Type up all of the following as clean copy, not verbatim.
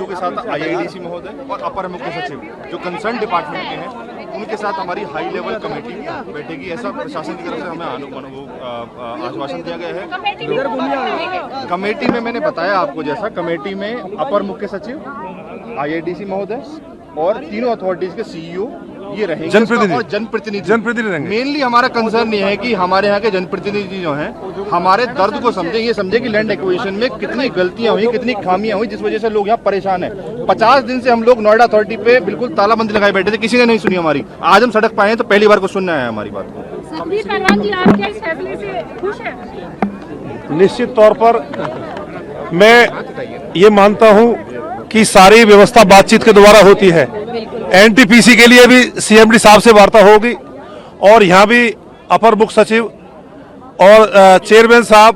के साथ आईआईडीसी महोदय और अपर मुख्य सचिव जो कंसर्न डिपार्टमेंट के हैं उनके साथ हमारी हाई लेवल कमेटी बैठेगी, ऐसा प्रशासन की तरफ से हमें आश्वासन दिया गया है। कमेटी में मैंने बताया आपको, जैसा कमेटी में अपर मुख्य सचिव, आईआईडीसी महोदय और तीनों अथॉरिटीज के सीईओ ये रहेंगे, जनप्रतिनिधि रहेंगे। मेनली हमारा कंसर्न ये है कि हमारे यहाँ के जनप्रतिनिधि जो हैं हमारे दर्द को समझे, ये समझे कि लैंड एक्विजिशन में कितनी गलतियां हुई, कितनी खामियां हुई, जिस वजह से लोग यहाँ परेशान हैं। 50 दिन से हम लोग नोएडा अथॉरिटी पे बिल्कुल तालाबंदी लगाए बैठे थे, किसी ने नहीं सुनी हमारी। आज हम सड़क पाए हैं तो पहली बार को सुनना है हमारी बात को। निश्चित तौर पर मैं ये मानता हूँ कि सारी व्यवस्था बातचीत के द्वारा होती है। एनटीपीसी के लिए भी सीएमडी साहब से वार्ता होगी और यहाँ भी अपर मुख्य सचिव और चेयरमैन साहब,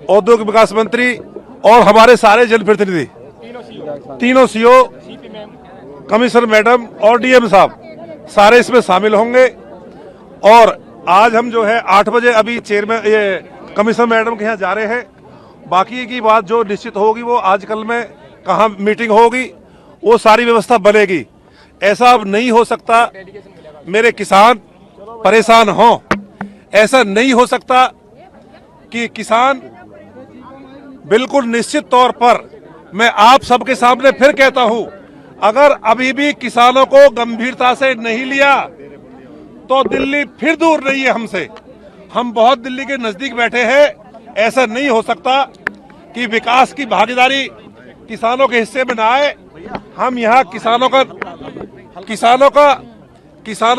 औद्योगिक विकास मंत्री और हमारे सारे जनप्रतिनिधि, तीनों सीओ, कमिश्नर मैडम और डीएम साहब सारे इसमें शामिल होंगे। और आज हम जो है 8 बजे अभी चेयरमैन ये कमिश्नर मैडम के यहाँ जा रहे हैं। बाकी की बात जो निश्चित होगी वो आजकल में कहाँ मीटिंग होगी, वो सारी व्यवस्था बनेगी। ऐसा अब नहीं हो सकता मेरे किसान परेशान हों, ऐसा नहीं हो सकता कि किसान, बिल्कुल निश्चित तौर पर मैं आप सबके सामने फिर कहता हूं, अगर अभी भी किसानों को गंभीरता से नहीं लिया तो दिल्ली फिर दूर नहीं है हमसे। हम बहुत दिल्ली के नजदीक बैठे हैं। ऐसा नहीं हो सकता कि विकास की भागीदारी किसानों के हिस्से में ना आए। हम यहाँ किसानों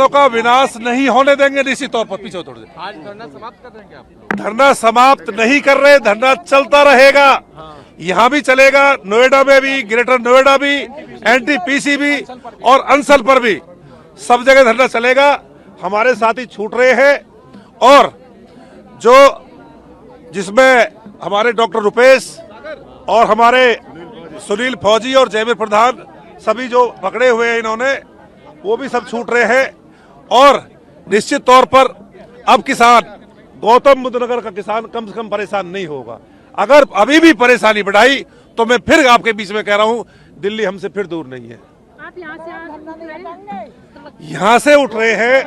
का विनाश नहीं होने देंगे। निश्चित तौर पर पीछे थोड़ी देर आज धरना समाप्त कर देंगे आप? धरना समाप्त नहीं कर रहे, धरना चलता रहेगा। यहाँ भी चलेगा, नोएडा में भी, ग्रेटर नोएडा भी, एनटीपीसी भी और अंसल पर भी, सब जगह धरना चलेगा। हमारे साथी छूट रहे हैं और जो जिसमें हमारे डॉक्टर रुपेश और हमारे सुनील फौजी और जयवीर प्रधान सभी जो पकड़े हुए हैं इन्होंने, वो भी सब छूट रहे हैं। और निश्चित तौर पर अब किसान, गौतम बुद्ध नगर का किसान कम से कम परेशान नहीं होगा। अगर अभी भी परेशानी बढ़ाई तो मैं फिर आपके बीच में कह रहा हूं, दिल्ली हमसे फिर दूर नहीं है। आप यहाँ से उठ रहे हैं,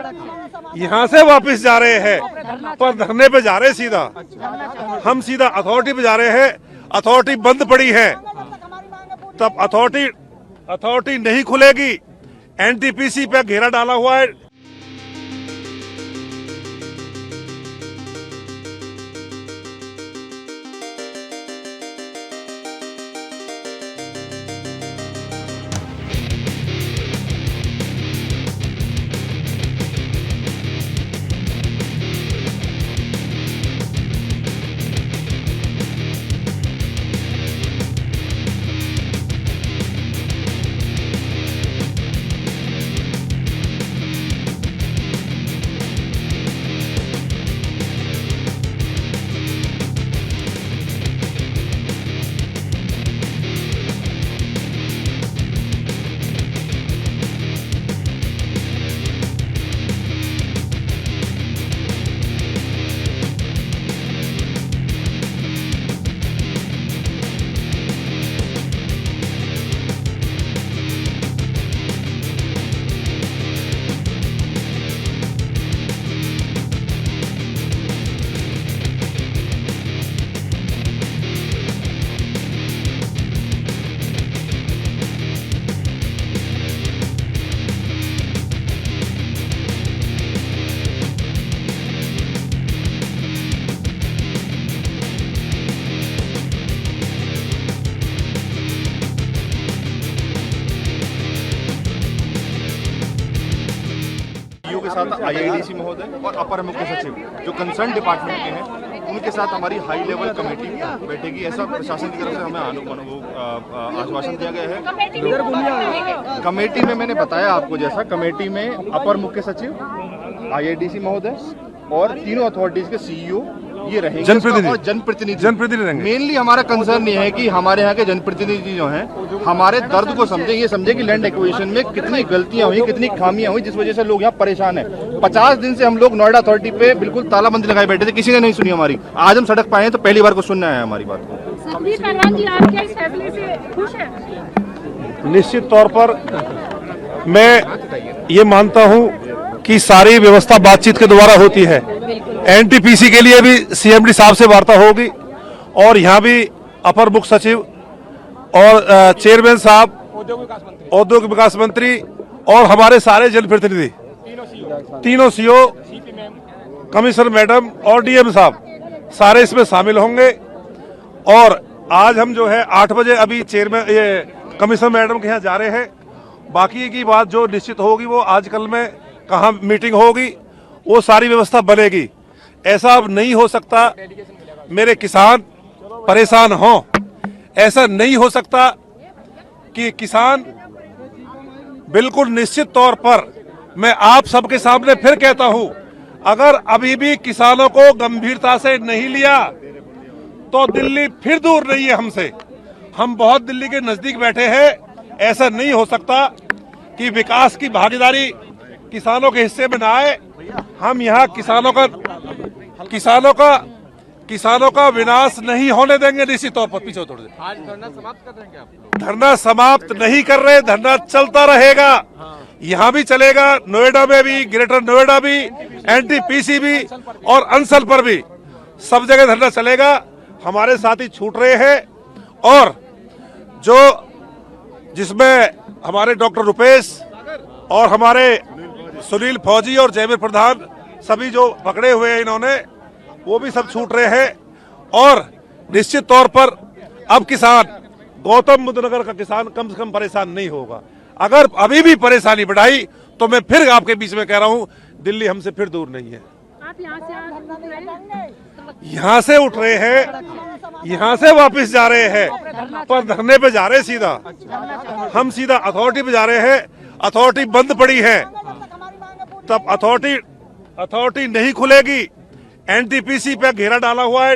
यहाँ से वापस जा रहे हैं, पर धरने पे जा रहे हैं सीधा। हम सीधा अथॉरिटी पे जा रहे हैं। अथॉरिटी बंद पड़ी है, तब अथॉरिटी नहीं खुलेगी। एनटीपीसी पे घेरा डाला हुआ है। के साथ आईआईडीसी महोदय और अपर मुख्य सचिव जो कंसर्न डिपार्टमेंट के हैं उनके साथ हमारी हाई लेवल कमेटी बैठेगी, ऐसा प्रशासन की तरफ से हमें आश्वासन दिया गया है। कमेटी में मैंने बताया आपको, जैसा कमेटी में अपर मुख्य सचिव, आईआईडीसी महोदय और तीनों अथॉरिटीज के सीईओ ये रहेंगे, जनप्रतिनिधि रहेंगे। मेनली हमारा कंसर्न ये है कि हमारे यहाँ के जनप्रतिनिधि जो हैं हमारे दर्द को समझे, ये समझे कि लैंड एक्विजिशन में कितनी गलतियां हुई, कितनी खामियां हुई, जिस वजह से लोग यहाँ परेशान हैं। 50 दिन से हम लोग नोएडा अथॉरिटी पे बिल्कुल तालाबंदी लगाए बैठे थे, किसी ने नहीं सुनी हमारी। आज हम सड़क पाए हैं तो पहली बार को सुनना है हमारी बात को। सुखबीर बादल जी आप क्या इस फैसले से खुश हैं? निश्चित तौर पर मैं ये मानता हूं कि सारी व्यवस्था बातचीत के द्वारा होती है। एनटीपीसी के लिए भी सीएमडी साहब से वार्ता होगी और यहाँ भी अपर मुख्य सचिव और चेयरमैन साहब, औद्योगिक विकास मंत्री और हमारे सारे जनप्रतिनिधि, तीनों सीओ, कमिश्नर मैडम और डीएम साहब सारे इसमें शामिल होंगे। और आज हम जो है 8 बजे अभी चेयरमैन ये कमिश्नर मैडम के यहाँ जा रहे हैं। बाकी की बात जो निश्चित होगी वो आजकल में कहाँ मीटिंग होगी, वो सारी व्यवस्था बनेगी। ऐसा अब नहीं हो सकता मेरे किसान परेशान हों, ऐसा नहीं हो सकता कि किसान बिल्कुल निश्चित तौर पर मैं आप सबके सामने फिर कहता हूं, अगर अभी भी किसानों को गंभीरता से नहीं लिया तो दिल्ली फिर दूर नहीं है हमसे। हम बहुत दिल्ली के नजदीक बैठे हैं। ऐसा नहीं हो सकता कि विकास की भागीदारी किसानों के हिस्से में ना आए। हम यहाँ किसानों का विनाश नहीं होने देंगे। निश्चित तौर पर पीछे थोड़े देर आज धरना समाप्त कर देंगे आप लोग? धरना समाप्त नहीं कर रहे, धरना चलता रहेगा। यहाँ भी चलेगा, नोएडा में भी, ग्रेटर नोएडा भी, एनटीपीसी भी और अंसल पर भी, सब जगह धरना चलेगा। हमारे साथी छूट रहे हैं और जो जिसमें हमारे डॉक्टर रुपेश और हमारे सुनील फौजी और जयवीर प्रधान सभी जो पकड़े हुए हैं इन्होंने, वो भी सब छूट रहे हैं। और निश्चित तौर पर अब किसान, गौतम बुद्ध नगर का किसान कम से कम परेशान नहीं होगा। अगर अभी भी परेशानी बढ़ाई तो मैं फिर आपके बीच में कह रहा हूं, दिल्ली हमसे फिर दूर नहीं है। आप यहाँ से उठ रहे हैं, यहाँ से वापस जा रहे हैं, पर धरने पे जा रहे हैं सीधा। हम सीधा अथॉरिटी पे जा रहे हैं। अथॉरिटी बंद पड़ी है, तब अथॉरिटी नहीं खुलेगी। एनटीपीसी पे घेरा डाला हुआ है।